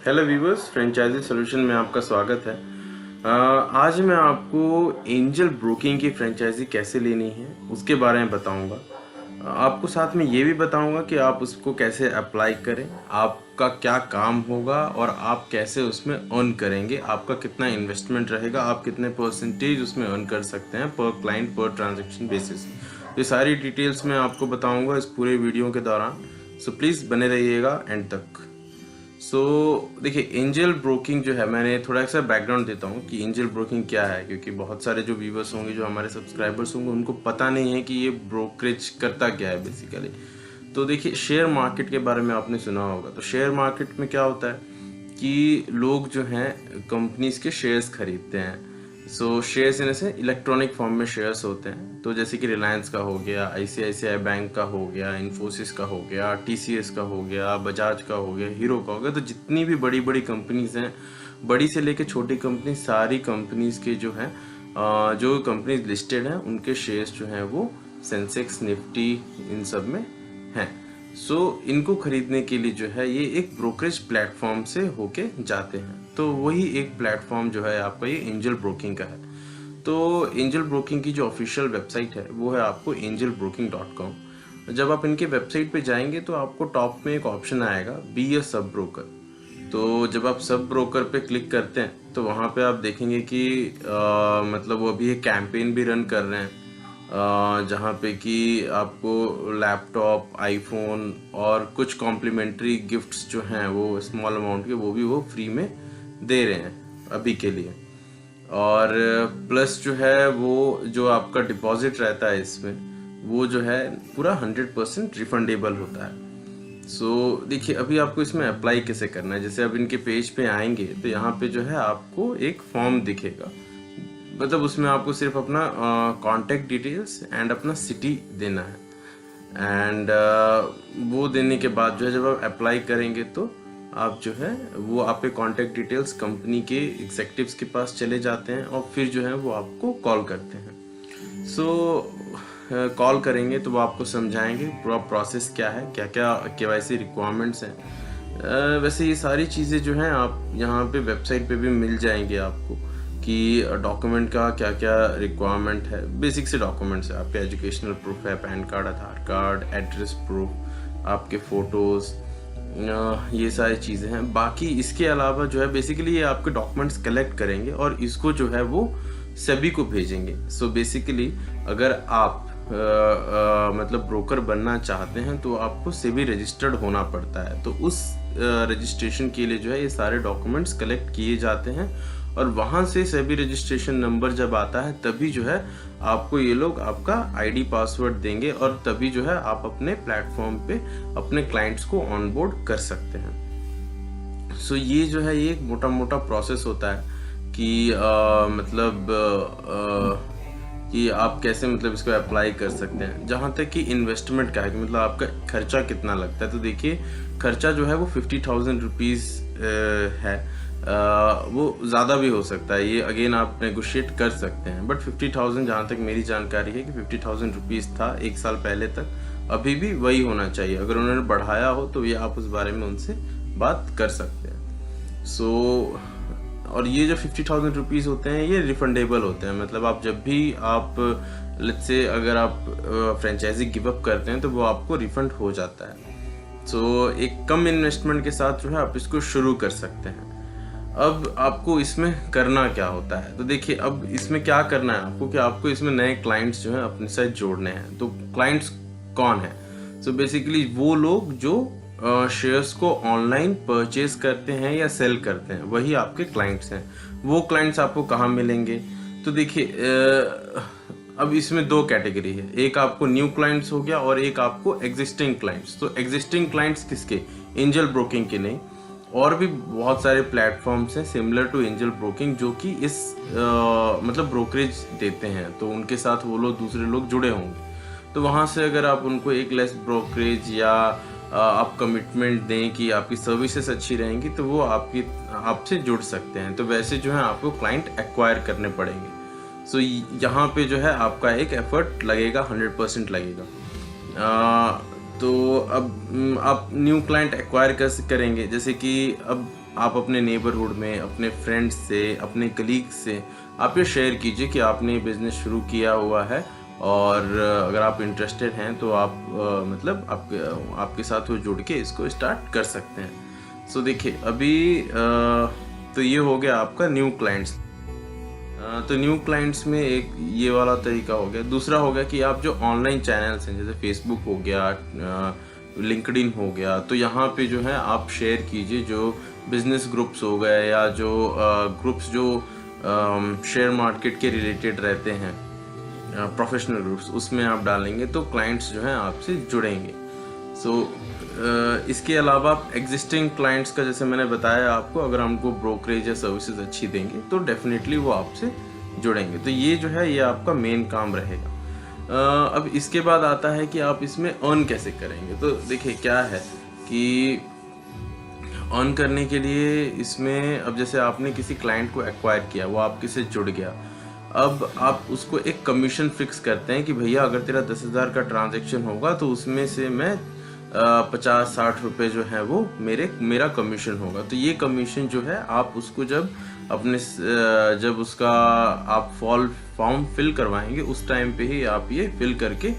Hello viewers, franchise solution में आपका स्वागत है। आज मैं आपको एंजल ब्रोकिंग की फ्रेंचाइजी कैसे लेनी है उसके बारे में बताऊंगा। आपको साथ में ये भी बताऊंगा कि आप उसको कैसे अप्लाई करें, आपका क्या काम होगा और आप कैसे उसमें अर्न करेंगे, आपका कितना इन्वेस्टमेंट रहेगा, आप कितने परसेंटेज उसमें अर्न कर सकते हैं पर क्लाइंट पर ट्रांजैक्शन बेसिस। ये सारी डिटेल्स मैं आपको बताऊंगा इस पूरे वीडियो के दौरान, सो प्लीज़ बने रहिएगा एंड तक। देखिए, एंजल ब्रोकिंग जो है, मैंने थोड़ा सा बैकग्राउंड देता हूँ कि एंजल ब्रोकिंग क्या है, क्योंकि बहुत सारे जो व्यूवर्स होंगे, जो हमारे सब्सक्राइबर्स होंगे, उनको पता नहीं है कि ये ब्रोकरेज करता क्या है बेसिकली। तो देखिए, शेयर मार्केट के बारे में आपने सुना होगा। तो शेयर मार्केट में क्या होता है कि लोग जो हैं कंपनीज के शेयर्स खरीदते हैं। शेयर्स इन से इलेक्ट्रॉनिक फॉर्म में शेयर्स होते हैं। तो जैसे कि रिलायंस का हो गया, आईसीआईसीआई बैंक का हो गया, इन्फोसिस का हो गया, टीसीएस का हो गया, बजाज का हो गया, हीरो का हो गया। तो जितनी भी बड़ी बड़ी कंपनीज हैं, बड़ी से लेके छोटी कंपनी, सारी कंपनीज के जो हैं, जो कंपनीज लिस्टेड हैं, उनके शेयर्स जो हैं वो सेंसेक्स, निफ्टी, इन सब में हैं। इनको खरीदने के लिए जो है ये एक ब्रोकरेज प्लेटफॉर्म से होके जाते हैं। तो वही एक प्लेटफॉर्म जो है आपका ये एंजल ब्रोकिंग का है। तो एंजल ब्रोकिंग की जो ऑफिशियल वेबसाइट है वो है आपको angelbroking.com। जब आप इनके वेबसाइट पे जाएंगे तो आपको टॉप में एक ऑप्शन आएगा, बी अ सब ब्रोकर। तो जब आप सब ब्रोकर पे क्लिक करते हैं तो वहाँ पे आप देखेंगे कि मतलब वो अभी एक कैंपेन भी रन कर रहे हैं, जहाँ पे कि आपको लैपटॉप, आईफोन और कुछ कॉम्प्लीमेंट्री गिफ्ट्स जो हैं वो स्मॉल अमाउंट के, वो भी वो फ्री में दे रहे हैं अभी के लिए। और प्लस जो है वो जो आपका डिपॉजिट रहता है इसमें, वो जो है पूरा 100% रिफंडेबल होता है। देखिए, अभी आपको इसमें अप्लाई कैसे करना है। जैसे अब इनके पेज पे आएंगे तो यहाँ पे जो है आपको एक फॉर्म दिखेगा। मतलब उसमें आपको सिर्फ अपना कांटेक्ट डिटेल्स एंड अपना सिटी देना है। एंड वो देने के बाद जो है, जब आप अप्लाई करेंगे तो आप जो है वो आपके कांटेक्ट डिटेल्स कंपनी के एग्जेक्टिव्स के पास चले जाते हैं और फिर जो है वो आपको कॉल करते हैं। कॉल करेंगे तो वो आपको समझाएंगे पूरा प्रोसेस क्या है, क्या क्या केवाईसी रिक्वायरमेंट्स हैं। वैसे ये सारी चीज़ें जो हैं आप यहाँ पे वेबसाइट पे भी मिल जाएंगे आपको कि डॉक्यूमेंट का क्या क्या रिक्वायरमेंट है। बेसिक से डॉक्यूमेंट्स है, आपके एजुकेशनल प्रूफ है, पैन कार्ड, आधार कार्ड, एड्रेस प्रूफ, आपके फ़ोटोज़, ये सारी चीज़ें हैं। बाकी इसके अलावा जो है बेसिकली ये आपके डॉक्यूमेंट्स कलेक्ट करेंगे और इसको जो है वो सभी को भेजेंगे। बेसिकली अगर आप मतलब ब्रोकर बनना चाहते हैं तो आपको सेबी रजिस्टर्ड होना पड़ता है। तो उस रजिस्ट्रेशन के लिए जो है ये सारे डॉक्यूमेंट्स कलेक्ट किए जाते हैं और वहाँ से सेबी रजिस्ट्रेशन नंबर जब आता है तभी जो है आपको ये लोग आपका आईडी पासवर्ड देंगे और तभी जो है आप अपने प्लेटफॉर्म पे अपने क्लाइंट्स को ऑनबोर्ड कर सकते हैं। ये जो है ये एक मोटा मोटा प्रोसेस होता है कि मतलब कि आप कैसे मतलब इसको अप्लाई कर सकते हैं। जहाँ तक कि इन्वेस्टमेंट का है कि मतलब आपका खर्चा कितना लगता है, तो देखिए खर्चा जो है वो 50,000 रुपीज़ है। वो ज़्यादा भी हो सकता है, ये अगेन आप नेगोशिएट कर सकते हैं, बट 50,000 जहाँ तक मेरी जानकारी है कि 50,000 रुपीज़ था एक साल पहले तक, अभी भी वही होना चाहिए। अगर उन्होंने बढ़ाया हो तो ये आप उस बारे में उनसे बात कर सकते हैं। और ये जो 50,000 रुपीज़ होते हैं ये रिफंडेबल होते हैं। मतलब आप जब भी आप लेट्स से अगर आप फ्रेंचाइजी गिव अप करते हैं तो वो आपको रिफंड हो जाता है। एक कम इन्वेस्टमेंट के साथ जो है आप इसको शुरू कर सकते हैं। अब आपको इसमें करना क्या होता है, तो देखिए अब इसमें क्या करना है आपको कि आपको इसमें नए क्लाइंट्स जो हैं अपने साथ जोड़ने हैं। तो क्लाइंट्स कौन है? बेसिकली वो लोग जो शेयर्स को ऑनलाइन परचेज करते हैं या सेल करते हैं, वही आपके क्लाइंट्स हैं। वो क्लाइंट्स आपको कहाँ मिलेंगे? तो देखिए अब इसमें दो कैटेगरी है, एक आपको न्यू क्लाइंट्स हो गया और एक आपको एग्जिस्टिंग क्लाइंट्स। तो एग्जिस्टिंग क्लाइंट्स किसके? एंजल ब्रोकिंग के नहीं, और भी बहुत सारे प्लेटफॉर्म्स हैं सिमिलर टू एंजल ब्रोकिंग जो कि इस मतलब ब्रोकरेज देते हैं। तो उनके साथ वो लोग दूसरे लोग जुड़े होंगे। तो वहाँ से अगर आप उनको एक लेस ब्रोकरेज या आप कमिटमेंट दें कि आपकी सर्विसेज अच्छी रहेंगी तो वो आपसे जुड़ सकते हैं। तो वैसे जो है आपको क्लाइंट एक्वायर करने पड़ेंगे। यहाँ पे जो है आपका एक एफर्ट लगेगा, 100% लगेगा। तो अब आप न्यू क्लाइंट एक्वायर कैसे करेंगे, जैसे कि अब आप अपने नेबरहुड में, अपने फ्रेंड्स से, अपने कलीग्स से आप ये शेयर कीजिए कि आपने बिज़नेस शुरू किया हुआ है और अगर आप इंटरेस्टेड हैं तो आप मतलब आपके साथ वो जुड़ के इसको स्टार्ट कर सकते हैं। सो देखिए अभी तो ये हो गया आपका न्यू क्लाइंट्स। तो न्यू क्लाइंट्स में एक ये वाला तरीका हो गया। दूसरा हो गया कि आप जो ऑनलाइन चैनल्स हैं जैसे फेसबुक हो गया, लिंक्डइन हो गया, तो यहाँ पे जो है आप शेयर कीजिए जो बिजनेस ग्रुप्स हो गए या जो ग्रुप्स जो शेयर मार्केट के रिलेटेड रहते हैं, प्रोफेशनल ग्रुप्स, उसमें आप डालेंगे तो क्लाइंट्स जो हैं आपसे जुड़ेंगे। सो इसके अलावा आप एग्जिस्टिंग क्लाइंट्स का, जैसे मैंने बताया आपको, अगर हमको ब्रोकरेज या सर्विसेज अच्छी देंगे तो डेफिनेटली वो आपसे जुड़ेंगे। तो ये जो है ये आपका मेन काम रहेगा। अब इसके बाद आता है कि आप इसमें अर्न कैसे करेंगे। तो देखिए क्या है कि अर्न करने के लिए इसमें, अब जैसे आपने किसी क्लाइंट को एक्वायर किया, वो आपके से जुड़ गया, अब आप उसको एक कमीशन फिक्स करते हैं कि भैया अगर तेरा 10,000 का ट्रांजैक्शन होगा तो उसमें से मैं 50-60 रुपये जो है वो मेरा कमीशन होगा। तो ये कमीशन जो है आप उसको जब उसका आप फॉर्म फिल करवाएंगे उस टाइम पे ही आप ये फिल करके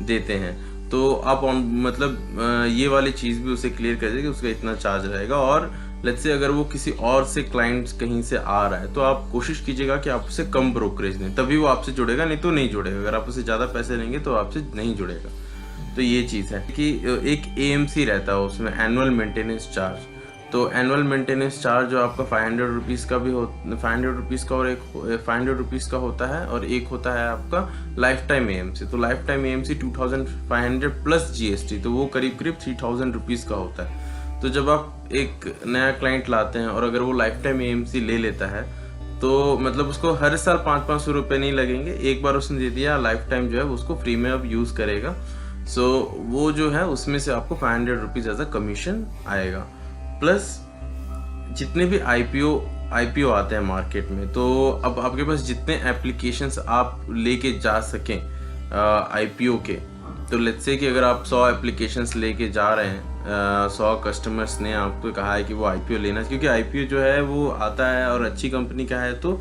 देते हैं। तो आप मतलब ये वाली चीज़ भी उसे क्लियर कर दीजिए कि उसका इतना चार्ज रहेगा। और लेट्स से अगर वो किसी और से क्लाइंट्स कहीं से आ रहा है तो आप कोशिश कीजिएगा कि आप उसे कम ब्रोकरेज दें, तभी वो आपसे जुड़ेगा, नहीं तो नहीं जुड़ेगा। अगर आप उसे ज़्यादा पैसे लेंगे तो आपसे नहीं जुड़ेगा। तो ये चीज़ है कि एक AMC रहता है उसमें, एनुअल मेंटेनेंस चार्ज। तो एनुअल मेंटेनेंस चार्ज जो आपका 500 रुपीज़ का भी 500 रुपीज़ का और एक 500 रुपीज़ का होता है, और एक होता है आपका लाइफ टाइम AMC। तो life time AMC 2500 plus GST, तो वो करीब 3000 रुपीज़ का होता है। तो जब आप एक नया क्लाइंट लाते हैं और अगर वो लाइफ टाइम AMC ले लेता है तो मतलब उसको हर साल 500-500 रुपये नहीं लगेंगे, एक बार उसने दे दिया, लाइफ टाइम जो है उसको फ्री में अब यूज़ करेगा। सो वो जो है उसमें से आपको 500 रुपीज़ एज अ कमीशन आएगा। प्लस जितने भी IPO आते हैं मार्केट में, तो अब आपके पास जितने एप्लीकेशंस आप लेके जा सकें IPO के, तो लेट्स से कि अगर आप 100 एप्लीकेशंस लेके जा रहे हैं, 100 कस्टमर्स ने आपको कहा है कि वो IPO लेना है, क्योंकि IPO जो है वो आता है और अच्छी कंपनी का है तो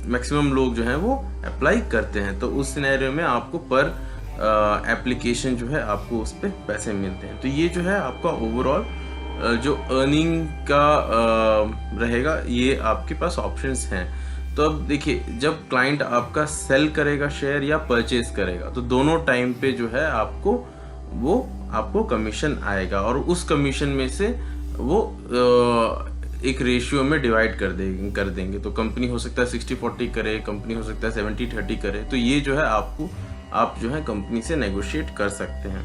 मैक्सिमम लोग जो हैं वो अप्लाई करते हैं। तो उस सिनेरियो में आपको पर एप्लीकेशन जो है आपको उस पर पैसे मिलते हैं। तो ये जो है आपका ओवरऑल जो अर्निंग का रहेगा, ये आपके पास ऑप्शंस हैं। तो अब देखिए जब क्लाइंट आपका सेल करेगा शेयर या परचेज करेगा, तो दोनों टाइम पे जो है आपको कमीशन आएगा, और उस कमीशन में से वो एक रेशियो में डिवाइड कर देंगे। तो कंपनी हो सकता है 60-40 करे, कंपनी हो सकता है 70-30 करे। तो ये जो है आप जो है कंपनी से नेगोशिएट कर सकते हैं।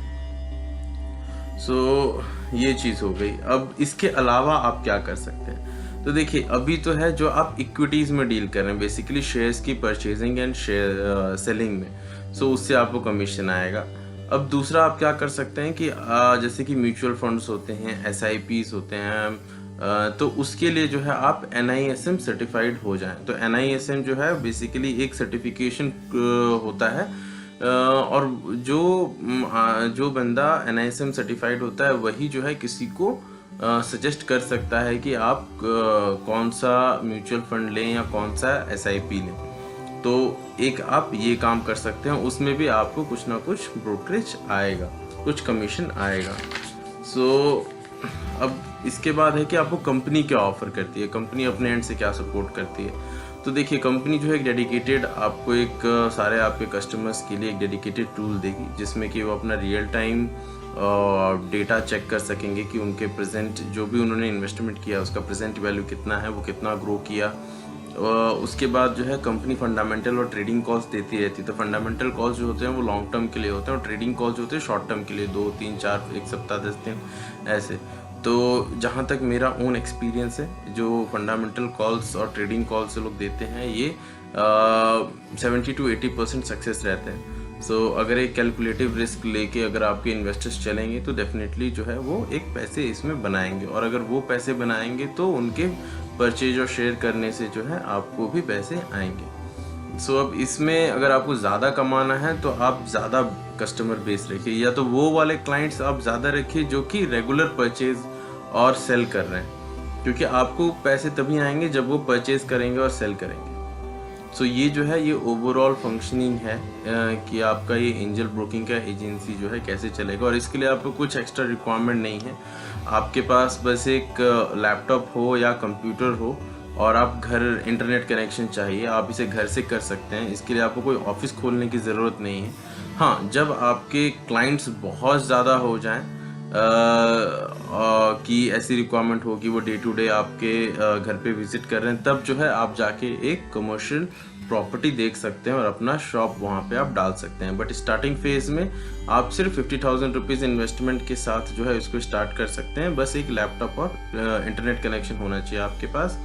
सो ये चीज़ हो गई। अब इसके अलावा आप क्या कर सकते हैं। तो देखिए अभी तो है जो आप इक्विटीज़ में डील कर रहे हैं, बेसिकली शेयर्स की परचेजिंग एंड शेयर सेलिंग में, सो उससे आपको कमीशन आएगा। अब दूसरा आप क्या कर सकते हैं कि जैसे कि म्यूचुअल फंड्स होते हैं, SIPs होते हैं, तो उसके लिए जो है आप NISM सर्टिफाइड हो जाएं। तो NISM जो है बेसिकली एक सर्टिफिकेशन होता है, और जो बंदा NISM सर्टिफाइड होता है वही जो है किसी को सजेस्ट कर सकता है कि आप कौन सा म्यूचुअल फंड लें या कौन सा SIP लें। तो एक आप ये काम कर सकते हैं, उसमें भी आपको कुछ ना कुछ ब्रोकरेज आएगा, कुछ कमीशन आएगा। सो अब इसके बाद है कि आपको कंपनी क्या ऑफर करती है, कंपनी अपने एंड से क्या सपोर्ट करती है। तो देखिए कंपनी जो है एक डेडिकेटेड आपको एक सारे आपके कस्टमर्स के लिए एक डेडिकेटेड टूल देगी, जिसमें कि वो अपना रियल टाइम डेटा चेक कर सकेंगे कि उनके प्रेजेंट जो भी उन्होंने इन्वेस्टमेंट किया उसका प्रेजेंट वैल्यू कितना है, वो कितना ग्रो किया। उसके बाद जो है कंपनी फंडामेंटल और ट्रेडिंग कॉल्स देती रहती है। तो फंडामेंटल कॉल्स जो होते हैं वो लॉन्ग टर्म के लिए होते हैं, और ट्रेडिंग कॉल्स जो होते हैं शॉर्ट टर्म के लिए, 2, 3, 4, 1 सप्ताह 10 दिन ऐसे। तो जहाँ तक मेरा ओन एक्सपीरियंस है, जो फंडामेंटल कॉल्स और ट्रेडिंग कॉल्स लोग देते हैं ये 70 to 80% सक्सेस रहते हैं। सो अगर एक कैलकुलेटिव रिस्क लेके अगर आपके इन्वेस्टर्स चलेंगे तो डेफिनेटली जो है वो एक पैसे इसमें बनाएंगे, और अगर वो पैसे बनाएंगे तो उनके परचेज और शेयर करने से जो है आपको भी पैसे आएंगे। सो अब इसमें अगर आपको ज़्यादा कमाना है तो आप ज़्यादा कस्टमर बेस रखिए, या तो वो वाले क्लाइंट्स आप ज़्यादा रखिए जो कि रेगुलर परचेज और सेल कर रहे हैं, क्योंकि आपको पैसे तभी आएंगे जब वो परचेज करेंगे और सेल करेंगे। सो ये जो है ये ओवरऑल फंक्शनिंग है कि आपका ये एंजल ब्रोकिंग का एजेंसी जो है कैसे चलेगा। और इसके लिए आपको कुछ एक्स्ट्रा रिक्वायरमेंट नहीं है, आपके पास बस एक लैपटॉप हो या कंप्यूटर हो और आप घर इंटरनेट कनेक्शन चाहिए, आप इसे घर से कर सकते हैं। इसके लिए आपको कोई ऑफिस खोलने की ज़रूरत नहीं है। हाँ, जब आपके क्लाइंट्स बहुत ज़्यादा हो जाएं कि ऐसी रिक्वायरमेंट हो कि वो डे टू डे आपके घर पे विजिट कर रहे हैं, तब जो है आप जाके एक कमर्शियल प्रॉपर्टी देख सकते हैं और अपना शॉप वहाँ पे आप डाल सकते हैं। बट स्टार्टिंग फेज में आप सिर्फ 50,000 रुपीज़ इन्वेस्टमेंट के साथ जो है इसको स्टार्ट कर सकते हैं। बस एक लैपटॉप और इंटरनेट कनेक्शन होना चाहिए आपके पास,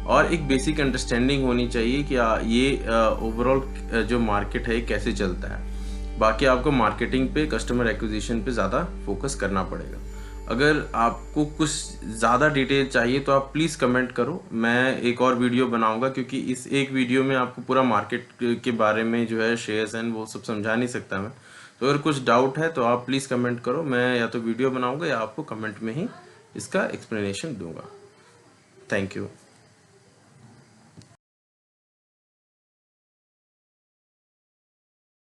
और एक बेसिक अंडरस्टैंडिंग होनी चाहिए कि ये ओवरऑल जो मार्केट है कैसे चलता है। बाकी आपको मार्केटिंग पे, कस्टमर एक्विजिशन पे ज़्यादा फोकस करना पड़ेगा। अगर आपको कुछ ज़्यादा डिटेल चाहिए तो आप प्लीज़ कमेंट करो, मैं एक और वीडियो बनाऊंगा, क्योंकि इस एक वीडियो में आपको पूरा मार्केट के बारे में जो है शेयर्स एंड वो सब समझा नहीं सकता मैं। तो अगर कुछ डाउट है तो आप प्लीज़ कमेंट करो, मैं या तो वीडियो बनाऊंगा या आपको कमेंट में ही इसका एक्सप्लेनेशन दूंगा। Thank you.